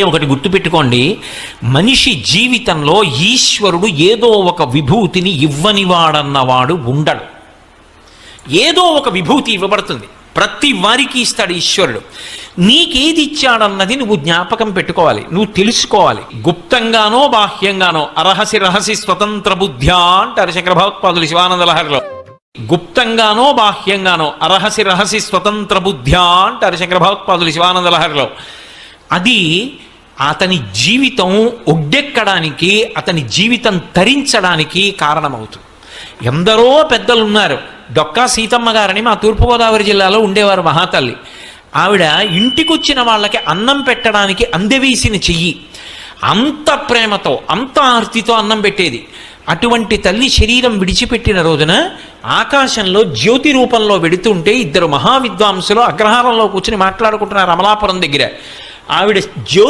ఒకటి గుర్తుపెట్టుకోండి, మనిషి జీవితంలో ఈశ్వరుడు ఏదో ఒక విభూతిని ఇవ్వనివాడన్నవాడు ఉండడు. ఏదో ఒక విభూతి ఇవ్వబడుతుంది, ప్రతి వారికి ఇస్తాడు ఈశ్వరుడు. నీకేది ఇచ్చాడన్నది నువ్వు జ్ఞాపకం పెట్టుకోవాలి, నువ్వు తెలుసుకోవాలి. గుప్తంగానో బాహ్యంగానో అరహసి రహసి స్వతంత్ర బుద్ధ్యా అంటారు శంకర భగవత్పాదులు శివానంద లహరిలో. గుప్తంగానో బాహ్యంగానో అరహసి రహసి స్వతంత్ర బుద్ధ్యా అంటారు శంకర భగవత్పాదులు శివానంద లహరిలో. అది అతని జీవితం ఒడ్డెక్కడానికి, అతని జీవితం తరించడానికి కారణమవుతుంది. ఎందరో పెద్దలు ఉన్నారు. డొక్కా సీతమ్మ గారని మా తూర్పుగోదావరి జిల్లాలో ఉండేవారు మహాతల్లి. ఆవిడ ఇంటికొచ్చిన వాళ్ళకి అన్నం పెట్టడానికి అందవేసిన చెయ్యి, అంత ప్రేమతో అంత ఆర్తితో అన్నం పెట్టేది. అటువంటి తల్లి శరీరం విడిచిపెట్టిన రోజున ఆకాశంలో జ్యోతి రూపంలో వెడుతుంటే ఇద్దరు మహావిద్వాంసులు అగ్రహారంలో కూర్చుని మాట్లాడుకుంటున్నారు అమలాపురం దగ్గర. ఆవిడ